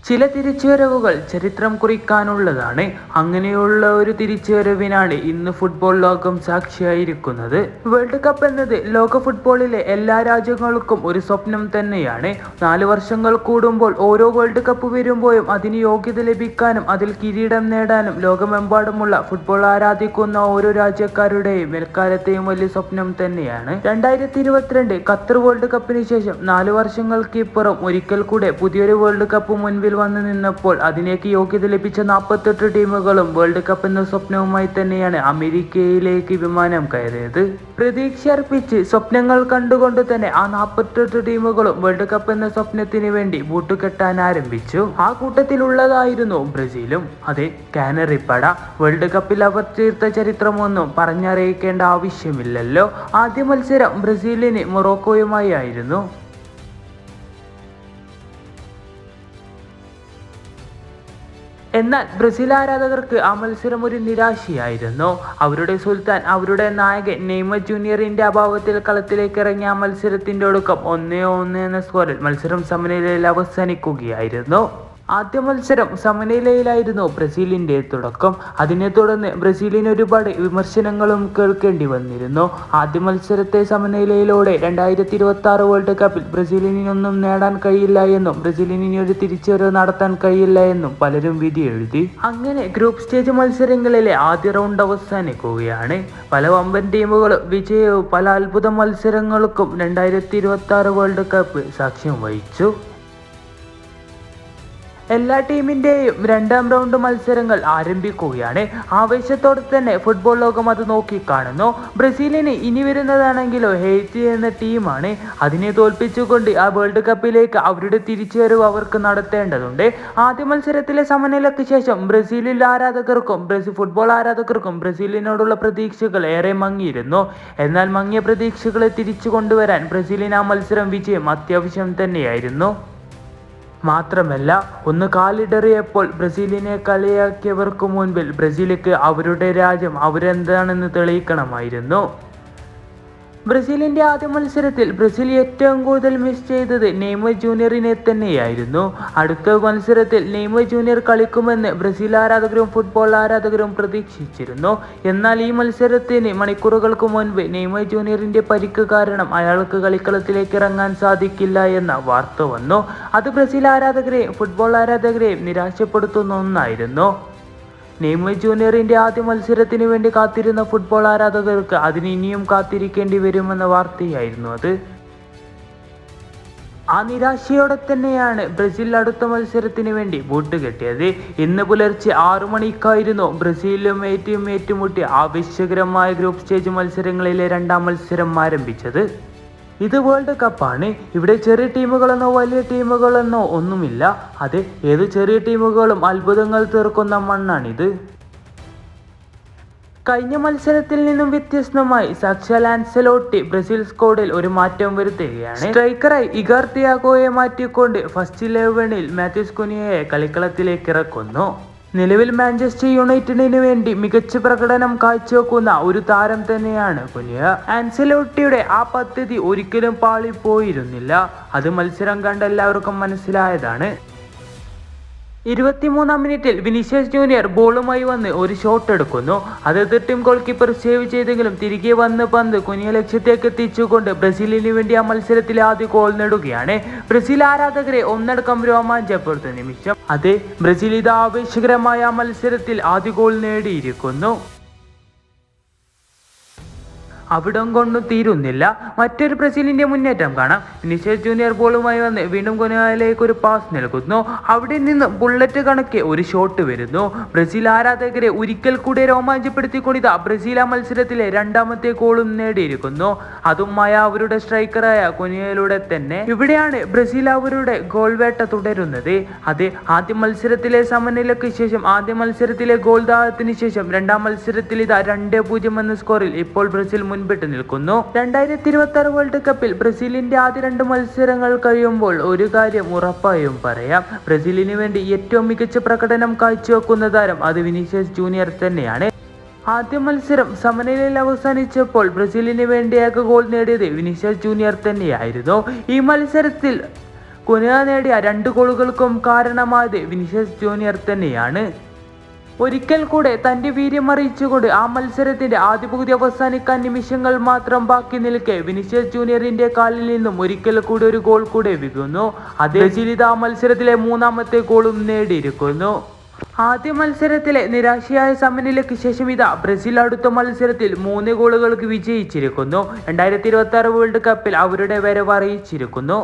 ചില തിരിച്ചുവരവുകൾ ചരിത്രം കുറിക്കാനുള്ളതാണ്. അങ്ങനെയുള്ള ഒരു തിരിച്ചുവരവിനാണ് ഇന്ന് ഫുട്ബോൾ ലോകം സാക്ഷിയായിരിക്കുന്നത്. വേൾഡ് കപ്പ് എന്നത് ലോക ഫുട്ബോളിലെ എല്ലാ രാജ്യങ്ങൾക്കും ഒരു സ്വപ്നം തന്നെയാണ്. 4 വർഷങ്ങൾ കൂടുമ്പോൾ ഓരോ വേൾഡ് കപ്പ് വരുമ്പോഴും അതിന് യോഗ്യത ലഭിക്കാനും അതിൽ കിരീടം നേടാനും ലോകമെമ്പാടുമുള്ള ഫുട്ബോൾ ആരാധിക്കുന്ന ഓരോ രാജ്യക്കാരുടെയും എക്കാലത്തെയും വലിയ സ്വപ്നം തന്നെയാണ്. 2022 ഖത്തർ വേൾഡ് കപ്പിന് ശേഷം 4 വർഷങ്ങൾക്ക് ഇപ്പുറം ഒരിക്കൽ കൂടെ പുതിയൊരു വേൾഡ് കപ്പ് മുൻപിൽ വന്നു നിന്നപ്പോൾ അതിലേക്ക് യോഗ്യത ലഭിച്ച 48 ടീമുകളും വേൾഡ് കപ്പ് എന്ന സ്വപ്നവുമായി തന്നെയാണ് അമേരിക്കയിലേക്ക് വിമാനം കയറിയത്. പ്രതീക്ഷയർപ്പിച്ച് സ്വപ്നങ്ങൾ കണ്ടുകൊണ്ട് തന്നെ ആ 48 ടീമുകളും വേൾഡ് കപ്പ് എന്ന സ്വപ്നത്തിന് വേണ്ടി ബൂട്ടുകെട്ടാൻ ആരംഭിച്ചു. ആ കൂട്ടത്തിലുള്ളതായിരുന്നു ബ്രസീലും. അതെ, കാനറിപ്പട. വേൾഡ് കപ്പിൽ അവർ തീർത്ത ചരിത്രമൊന്നും പറഞ്ഞറിയിക്കേണ്ട ആവശ്യമില്ലല്ലോ. ആദ്യ മത്സരം ബ്രസീലിന് മൊറോക്കോയുമായി ആയിരുന്നു. എന്നാൽ ബ്രസീൽ ആരാധകർക്ക് ആ മത്സരം ഒരു നിരാശയായിരുന്നു. അവരുടെ സുൽത്താൻ, അവരുടെ നായകൻ നെയ്മർ ജൂനിയറിന്റെ അഭാവത്തിൽ കളത്തിലേക്ക് ഇറങ്ങിയ ആ മത്സരത്തിന്റെ ഒടുക്കം 1-1 എന്ന സ്കോറിൽ മത്സരം സമനിലയിൽ അവസാനിക്കുകയായിരുന്നു. ആദ്യ മത്സരം സമനിലയിലായിരുന്നു ബ്രസീലിന്റെ തുടക്കം. അതിനെ തുടർന്ന് ബ്രസീലിന് ഒരുപാട് വിമർശനങ്ങളും കേൾക്കേണ്ടി വന്നിരുന്നു. ആദ്യ മത്സരത്തെ സമനിലയിലൂടെ 2026 വേൾഡ് കപ്പിൽ ബ്രസീലിനൊന്നും നേടാൻ കഴിയില്ല എന്നും ബ്രസീലിന് ഇനി ഒരു തിരിച്ചുവരവ് നടത്താൻ കഴിയില്ല എന്നും പലരും വിധി എഴുതി. അങ്ങനെ ഗ്രൂപ്പ് സ്റ്റേജ് മത്സരങ്ങളിലെ ആദ്യ റൗണ്ട് അവസാനിക്കുകയാണ്. പല വമ്പൻ ടീമുകളും വിജയവും പല അത്ഭുത മത്സരങ്ങൾക്കും 2026 വേൾഡ് കപ്പ് സാക്ഷ്യം വഹിച്ചു. എല്ലാ ടീമിന്റെയും 2ാം റൗണ്ട് മത്സരങ്ങൾ ആരംഭിക്കുകയാണ്. ആവേശത്തോടെ തന്നെ ഫുട്ബോൾ ലോകം അത് നോക്കിക്കാണുന്നു. ബ്രസീലിന് ഇനി വരുന്നതാണെങ്കിലോ ഹെയ്ത്തി എന്ന ടീമാണ്. അതിനെ തോൽപ്പിച്ചുകൊണ്ട് ആ വേൾഡ് കപ്പിലേക്ക് അവരുടെ തിരിച്ചുവരവ് അവർക്ക് നടത്തേണ്ടതുണ്ട്. ആദ്യ മത്സരത്തിലെ സമനിലയ്ക്ക് ശേഷം ഫുട്ബോൾ ആരാധകർക്കും ബ്രസീലിനോടുള്ള പ്രതീക്ഷകൾ ഏറെ മങ്ങിയിരുന്നു. എന്നാൽ മങ്ങിയ പ്രതീക്ഷകളെ തിരിച്ചു കൊണ്ടുവരാൻ ബ്രസീലിന് ആ മത്സരം വിജയം അത്യാവശ്യം തന്നെയായിരുന്നു. മാത്രമല്ല, ഒന്ന് കാലിടറിയപ്പോൾ ബ്രസീലിനെ കളിയാക്കിയവർക്ക് മുൻപിൽ ബ്രസീലിക്ക് അവരുടെ രാജ്യം അവരെന്താണെന്ന് തെളിയിക്കണമായിരുന്നു. ബ്രസീലിന്റെ ആദ്യ മത്സരത്തിൽ ബ്രസീൽ ഏറ്റവും കൂടുതൽ മിസ് ചെയ്തത് നെയ്മർ ജൂനിയറിനെ തന്നെയായിരുന്നു. അടുത്ത മത്സരത്തിൽ നെയ്മർ ജൂനിയർ കളിക്കുമെന്ന് ബ്രസീൽ ആരാധകരും ഫുട്ബോൾ ആരാധകരും പ്രതീക്ഷിച്ചിരുന്നു. എന്നാൽ ഈ മത്സരത്തിന് മണിക്കൂറുകൾക്ക് മുൻപ് നെയ്മർ ജൂനിയറിന്റെ പരിക്ക് കാരണം അയാൾക്ക് കളിക്കളത്തിലേക്ക് ഇറങ്ങാൻ സാധിക്കില്ല എന്ന വാർത്ത വന്നു. അത് ബ്രസീൽ ആരാധകരെയും ഫുട്ബോൾ ആരാധകരെയും നിരാശപ്പെടുത്തുന്ന ഒന്നായിരുന്നു. നെയ്മർ ജൂനിയറിന്റെ ആദ്യ മത്സരത്തിന് വേണ്ടി കാത്തിരുന്ന ഫുട്ബോൾ ആരാധകർക്ക് അതിന് ഇനിയും കാത്തിരിക്കേണ്ടി വരുമെന്ന വാർത്തയായിരുന്നു അത്. ആ നിരാശയോടെ തന്നെയാണ് ബ്രസീൽ അടുത്ത മത്സരത്തിന് വേണ്ടി ബൂട്ടുകെട്ടിയത്. ഇന്ന് പുലർച്ചെ 6 മണിക്കായിരുന്നു ബ്രസീലും ഏറ്റുമുട്ടി ആവേശകരമായ ഗ്രൂപ്പ് സ്റ്റേജ് മത്സരങ്ങളിലെ 2ാം മത്സരം ആരംഭിച്ചത്. ഇത് വേൾഡ് കപ്പാണ്. ഇവിടെ ചെറിയ ടീമുകളെന്നോ വലിയ ടീമുകളെന്നോ ഒന്നുമില്ല. അത് ഏത് ചെറിയ ടീമുകളും അത്ഭുതങ്ങൾ തീർക്കുന്ന മണ്ണാണിത്. കഴിഞ്ഞ മത്സരത്തിൽ നിന്നും വ്യത്യസ്തമായി സാക്ഷാൽ ആൻസെലോട്ടി ബ്രസീൽ സ്ക്വാഡിൽ ഒരു മാറ്റം വരുത്തുകയാണ്. സ്ട്രൈക്കറായി ഇഗാർ തിയാഗോയെ മാറ്റിക്കൊണ്ട് ഫസ്റ്റ് 11ൽ മാത്യൂസ് കുനിയയെ കളിക്കളത്തിലേക്ക് ഇറക്കുന്നു. നിലവിൽ മാഞ്ചസ്റ്റർ യുണൈറ്റഡിന് വേണ്ടി മികച്ച പ്രകടനം കാഴ്ചവെക്കുന്ന ഒരു താരം തന്നെയാണ് കുനിയ. ആൻസെലോട്ടിയുടെ ആ പദ്ധതി ഒരിക്കലും പാളിപ്പോയിരുന്നില്ല. അത് മത്സരം കണ്ട എല്ലാവർക്കും മനസ്സിലായതാണ്. 23ാം മിനിറ്റിൽ വിനീഷ്യസ് ജൂനിയർ ബോളുമായി വന്ന് ഒരു ഷോട്ട് എടുക്കുന്നു. അത് എതിർ ടീം ഗോൾ കീപ്പർ സേവ് ചെയ്തെങ്കിലും തിരികെ വന്ന് പന്ത് കുനിയ ലക്ഷ്യത്തേക്ക് എത്തിച്ചുകൊണ്ട് ബ്രസീലിന് വേണ്ടി ആ മത്സരത്തിലെ ആദ്യ ഗോൾ നേടുകയാണ്. ബ്രസീൽ ആരാധകരെ ഒന്നടക്കം രോമാഞ്ചപ്പെടുത്തുന്ന നിമിഷം. അതെ, ബ്രസീൽ ഇത് ആവേശകരമായ ആ മത്സരത്തിൽ ആദ്യ ഗോൾ നേടിയിരിക്കുന്നു. അവിടം കൊണ്ടും തീരുന്നില്ല. മറ്റൊരു ബ്രസീലിന്റെ മുന്നേറ്റം കാണാം. വിനീഷ്യസ് ജൂനിയർ ബോളുമായി വന്ന് വീണ്ടും കുനിയയിലേക്ക് ഒരു പാസ് നൽകുന്നു. അവിടെ നിന്ന് ബുള്ളറ്റ് കണക്കെ ഒരു ഷോട്ട് വരുന്നു. ബ്രസീൽ ആരാധകരെ ഒരിക്കൽ കൂടി രോമാഞ്ചപ്പെടുത്തിക്കൊണ്ടിതാ ബ്രസീൽ ആ മത്സരത്തിലെ 2ാമത്തെ ഗോളും നേടിയിരിക്കുന്നു. അതും അവരുടെ സ്ട്രൈക്കറായ കുനിയയിലൂടെ തന്നെ. ഇവിടെയാണ് ബ്രസീൽ അവരുടെ ഗോൾ വേട്ട തുടരുന്നത്. അത് ആദ്യ മത്സരത്തിലെ സമനിലയ്ക്ക് ശേഷം, ആദ്യ മത്സരത്തിലെ ഗോൾ ദാഹത്തിന് ശേഷം 2ാം മത്സരത്തിൽ ഇതാ 2-0 എന്ന സ്കോറിൽ ഇപ്പോൾ ബ്രസീൽ മുൻപിട്ട് നിൽക്കുന്നു. 2026 വേൾഡ് കപ്പിൽ ബ്രസീലിന്റെ ആദ്യ 2 മത്സരങ്ങൾ കഴിയുമ്പോൾ ഒരു കാര്യം ഉറപ്പായും പറയാം. ബ്രസീലിന് വേണ്ടി ഏറ്റവും മികച്ച പ്രകടനം കാഴ്ചവെക്കുന്ന താരം അത് വിനീഷ്യസ് ജൂനിയർ തന്നെയാണ്. ആദ്യ മത്സരം സമനിലയിൽ അവസാനിച്ചപ്പോൾ ബ്രസീലിന് വേണ്ടി ഏക ഗോൾ നേടിയത് വിനീഷ്യസ് ജൂനിയർ തന്നെയായിരുന്നു. ഈ മത്സരത്തിൽ കുനിയ നേടിയ 2 ഗോളുകൾക്കും കാരണമായത് വിനീഷ്യസ് ജൂനിയർ തന്നെയാണ്. ഒരിക്കൽ കൂടെ തന്റെ വീര്യം അറിയിച്ചുകൊണ്ട് ആ മത്സരത്തിന്റെ ആദ്യ പകുതി അവസാനിക്കാൻ നിമിഷങ്ങൾ മാത്രം ബാക്കി നിൽക്കെ വിനീഷ്യസ് ജൂനിയറിന്റെ കാലിൽ നിന്നും ഒരിക്കൽ കൂടി ഒരു ഗോൾ കൂടെ വീഴുന്നു. അതേ ചിലിത ആ മത്സരത്തിലെ 3ാമത്തെ ഗോളും നേടിയിരിക്കുന്നു. ആദ്യ മത്സരത്തിലെ നിരാശയായ സമനിലയ്ക്ക് ശേഷം ബ്രസീൽ അടുത്ത മത്സരത്തിൽ 3 ഗോളുകൾക്ക് വിജയിച്ചിരിക്കുന്നു. 2026 വേൾഡ് കപ്പിൽ അവരുടെ വരവ് അറിയിച്ചിരിക്കുന്നു.